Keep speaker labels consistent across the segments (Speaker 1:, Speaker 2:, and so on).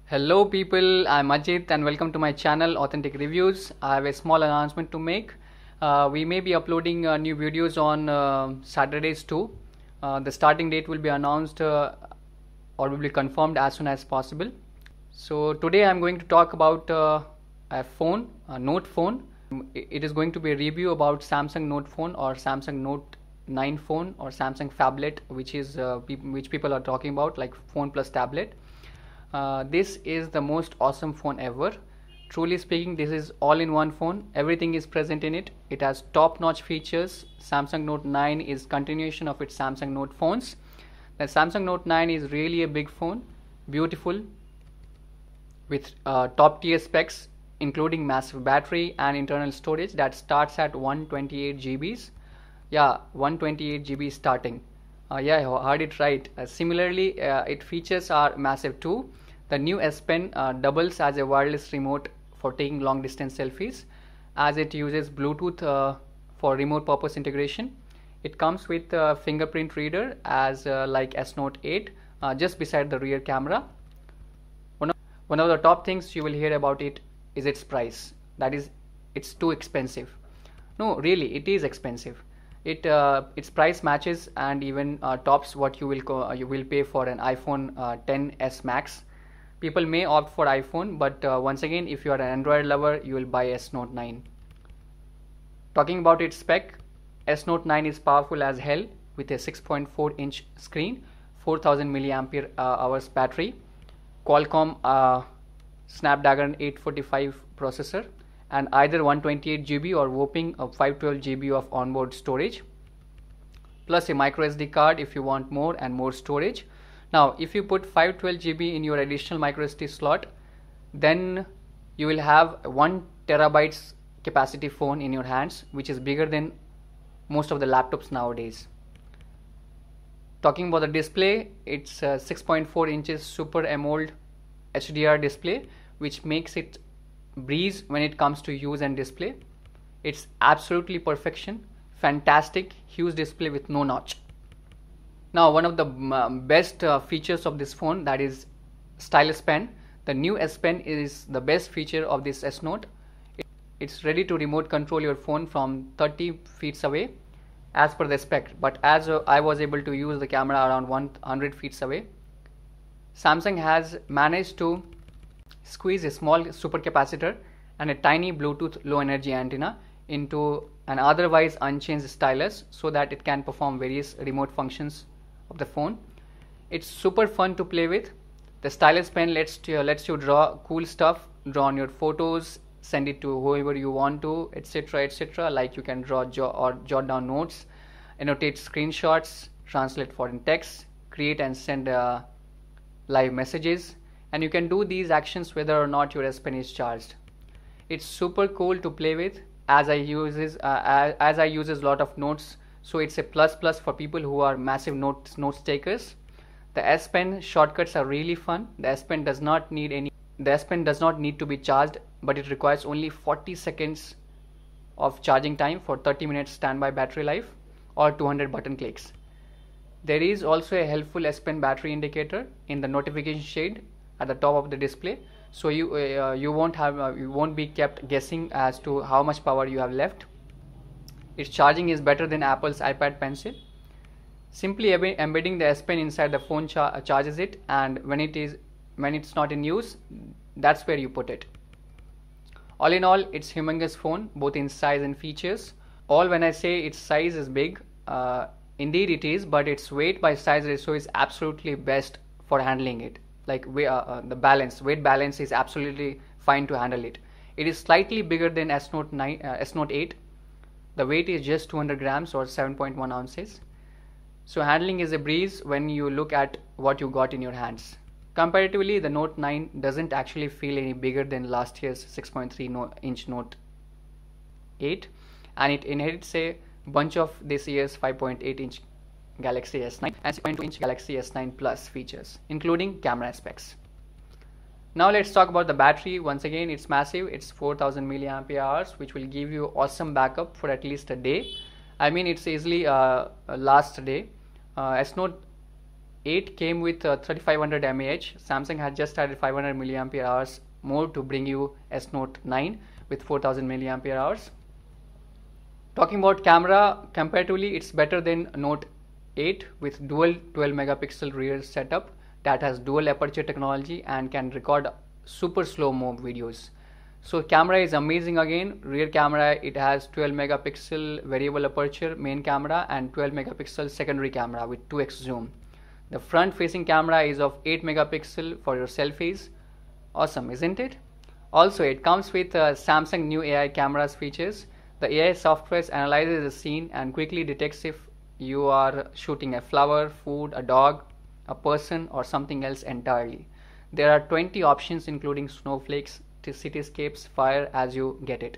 Speaker 1: Hello people, I'm Ajit and welcome to my channel Authentic Reviews. I have a small announcement to make. We may be uploading new videos on Saturdays too. The starting date will be announced or will be confirmed as soon as possible. So today I'm going to talk about a phone, a Note phone. It is going to be a review about Samsung Note phone or Samsung Note 9 phone or Samsung Phablet, which people are talking about, like phone plus tablet. This is the most awesome phone ever. Truly speaking, this is all-in-one phone. Everything is present in it. It has top-notch features. Samsung Note 9 is continuation of its Samsung Note phones. The Samsung Note 9 is really a big phone, beautiful, with top-tier specs, including massive battery and internal storage that starts at 128 GBs. Yeah, 128 GB starting. Yeah, I heard it right. Similarly, its features are massive too. The new S Pen doubles as a wireless remote for taking long distance selfies, as it uses Bluetooth for remote purpose integration. It comes with a fingerprint reader as like S Note 8 just beside the rear camera. One of the top things you will hear about it is its price. That is, it's too expensive. No, really, it is expensive. Its price matches and even tops what you will pay for an iPhone 10s Max. People may opt for iPhone, but once again, if you are an Android lover, you will buy S Note 9. Talking about its spec, S Note 9 is powerful as hell with a 6.4-inch screen, 4000 milliampere hours battery, Qualcomm Snapdragon 845 processor, and either 128 GB or whopping 512 GB of onboard storage, plus a micro SD card if you want more and more storage. Now, if you put 512 GB in your additional micro SD slot, then you will have 1 terabytes capacity phone in your hands, which is bigger than most of the laptops nowadays. Talking about the display, it's 6.4 inches Super AMOLED HDR display, which makes it breeze when it comes to use and display. It's absolutely perfection, fantastic, huge display with no notch. Now, one of the best features of this phone, that is stylus pen. The new S Pen is the best feature of this S Note. It's ready to remote control your phone from 30 feet away as per the spec, but as I was able to use the camera around 100 feet away. Samsung has managed to squeeze a small supercapacitor and a tiny Bluetooth low energy antenna into an otherwise unchanged stylus so that it can perform various remote functions of the phone. It's super fun to play with. The stylus pen lets you draw cool stuff, draw on your photos, send it to whoever you want to, etc, etc. Like you can draw or jot down notes, annotate screenshots, translate foreign text, create and send live messages, and you can do these actions whether or not your S Pen is charged. It's super cool to play with, as I uses a lot of notes, so it's a plus for people who are massive notes takers. The S Pen shortcuts are really fun. The S Pen does not need to be charged, but it requires only 40 seconds of charging time for 30 minutes standby battery life or 200 button clicks. There is also a helpful S Pen battery indicator in the notification shade at the top of the display, so you won't be kept guessing as to how much power you have left. Its charging is better than Apple's iPad Pencil. Simply embedding the S Pen inside the phone charges it, and when it's not in use, that's where you put it. All in all, it's humongous phone, both in size and features. All when I say its size is big, indeed it is, but its weight by size ratio is absolutely best for handling it. Like the weight balance is absolutely fine to handle it. It is slightly bigger than S Note 8. The weight is just 200 grams or 7.1 ounces. So handling is a breeze when you look at what you got in your hands. Comparatively, the Note 9 doesn't actually feel any bigger than last year's 6.3-inch Note 8, and it inherits a bunch of this year's 5.8-inch Galaxy S9 and 6.2-inch Galaxy S9 Plus features, including camera specs. Now let's talk about the battery. Once again, it's massive. It's 4000 milliampere hours, which will give you awesome backup for at least a day. I mean, it's easily last day. S Note 8 came with 3500 mAh. Samsung has just added 500 milliampere hours more to bring you S Note 9 with 4000 milliampere hours. Talking about camera, comparatively it's better than Note 8 with dual 12 megapixel rear setup that has dual aperture technology and can record super slow-mo videos. So camera is amazing again. Rear camera, it has 12 megapixel variable aperture main camera and 12 megapixel secondary camera with 2x zoom. The front facing camera is of 8 megapixel for your selfies. Awesome, isn't it? Also, it comes with Samsung new AI cameras features. The AI software analyzes the scene and quickly detects if you are shooting a flower, food, a dog, a person, or something else entirely. There are 20 options including snowflakes, cityscapes, fire as you get it.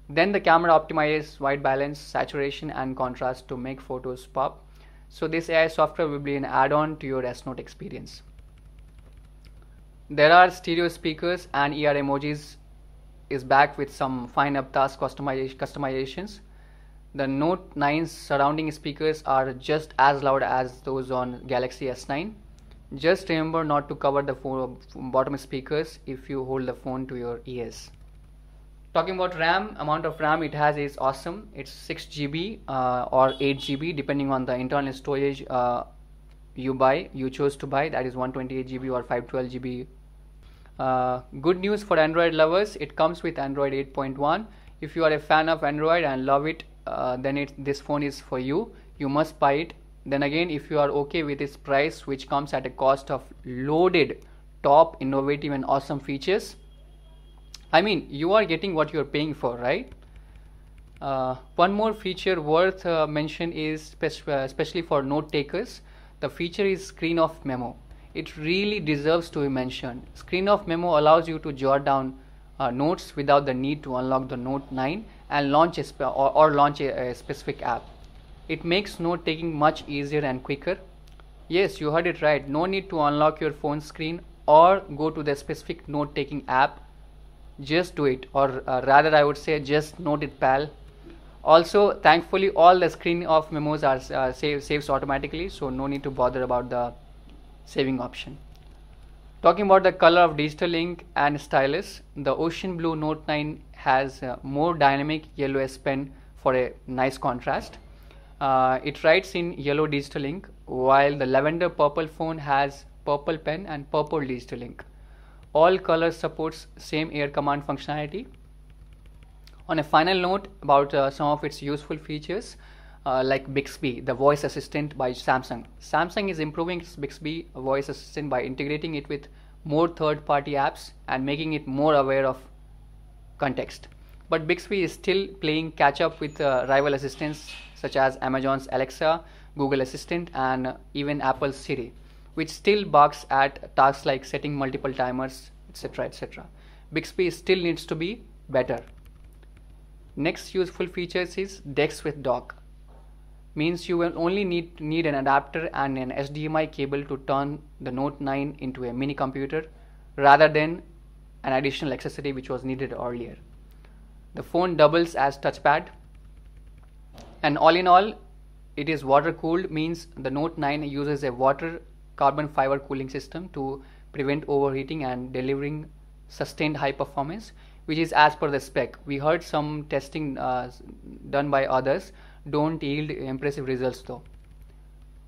Speaker 1: Then the camera optimizes white balance, saturation and contrast to make photos pop. So this AI software will be an add-on to your S Note experience. There are stereo speakers and ER emojis is back with some fine up-task customizations. The Note 9's surrounding speakers are just as loud as those on Galaxy S9. Just remember not to cover the bottom speakers if you hold the phone to your ears. Talking about RAM, amount of RAM it has is awesome. It's 6 GB or 8 GB depending on the internal storage you chose to buy, that is 128 GB or 512 GB. Good news for Android lovers, it comes with Android 8.1. If you are a fan of Android and love it, then this phone is for you. You must buy it. Then again, if you are okay with its price, which comes at a cost of loaded top innovative and awesome features, I mean, you are getting what you are paying for, right? One more feature worth mention is especially for note takers. The feature is screen off memo. It really deserves to be mentioned. Screen off memo allows you to jot down notes without the need to unlock the Note 9 and launch a specific app. It makes note taking much easier and quicker. Yes, you heard it right. No need to unlock your phone screen or go to the specific note taking app. Just do it, or rather I would say just note it, pal. Also, thankfully all the screen off memos are saves automatically, so no need to bother about the saving option. Talking about the color of digital ink and stylus, the Ocean Blue Note 9 has more dynamic yellow S Pen for a nice contrast. It writes in yellow digital ink, while the Lavender Purple phone has purple pen and purple digital ink. All colors supports same air command functionality. On a final note about some of its useful features, like Bixby, the voice assistant by Samsung. Samsung is improving its Bixby voice assistant by integrating it with more third-party apps and making it more aware of context. But Bixby is still playing catch-up with rival assistants such as Amazon's Alexa, Google Assistant, and even Apple's Siri, which still barks at tasks like setting multiple timers, etc. etc. Bixby still needs to be better. Next useful features is DeX with dock. Means you will only need an adapter and an HDMI cable to turn the Note 9 into a mini computer rather than an additional accessory which was needed earlier. The phone doubles as touchpad, and all in all it is water cooled, means the Note 9 uses a water carbon fiber cooling system to prevent overheating and delivering sustained high performance, which is as per the spec. We heard some testing done by others don't yield impressive results though.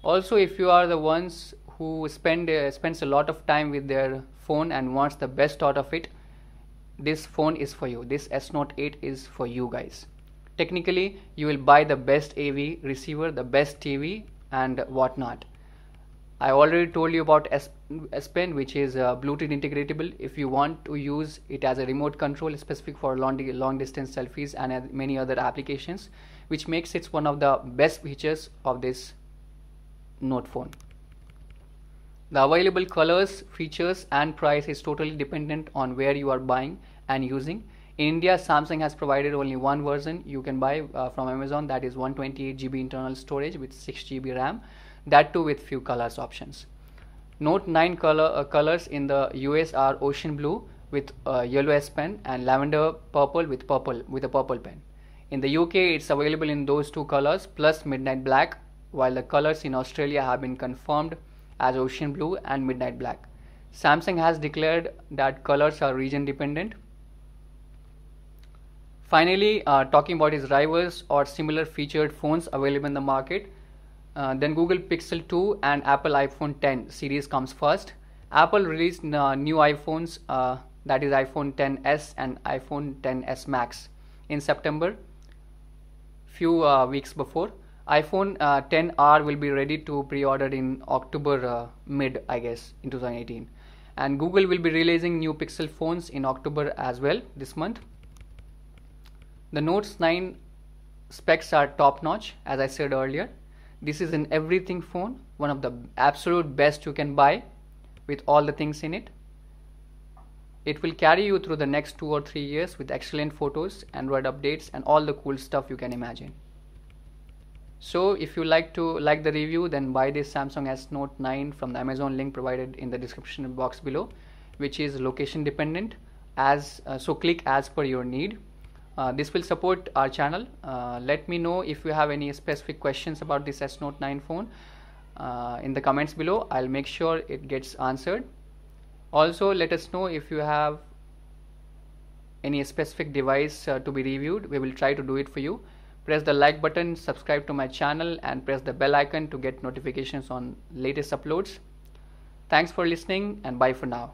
Speaker 1: Also, if you are the ones who spends a lot of time with their phone and wants the best out of it, this phone is for you. This S Note 8 is for you guys. Technically, you will buy the best AV receiver, the best TV and whatnot. I already told you about S Pen, which is Bluetooth integratable. If you want to use it as a remote control specific for long distance selfies and many other applications, which makes it one of the best features of this Note phone. The available colors, features and price is totally dependent on where you are buying and using. In India, Samsung has provided only one version you can buy from Amazon, that is 128 GB internal storage with 6 GB RAM, that too with few colors options. Note 9 colors in the US are Ocean Blue with yellow S Pen and Lavender Purple with a purple pen. In the UK, it's available in those two colors plus Midnight Black, while the colors in Australia have been confirmed as ocean blue and midnight black. Samsung has declared that colors are region dependent. Finally, talking about its rivals or similar featured phones available in the market, then Google Pixel 2 and Apple iPhone 10 series comes first. Apple released new iPhones, that is iPhone 10s and iPhone 10s Max in September, few weeks before. iPhone 10R will be ready to pre-order in October mid, I guess, in 2018. And Google will be releasing new Pixel phones in October as well this month. The Note 9 specs are top notch, as I said earlier. This is an everything phone, one of the absolute best you can buy with all the things in it. It will carry you through the next 2 or 3 years with excellent photos, Android updates, and all the cool stuff you can imagine. So if you like the review, then buy this Samsung S Note 9 from the Amazon link provided in the description box below, which is location dependent, so click as per your need. This will support our channel. Let me know if you have any specific questions about this S Note 9 phone in the comments below. I'll make sure it gets answered. Also, let us know if you have any specific device to be reviewed. We will try to do it for you. Press the like button, subscribe to my channel, and press the bell icon to get notifications on latest uploads. Thanks for listening, and bye for now.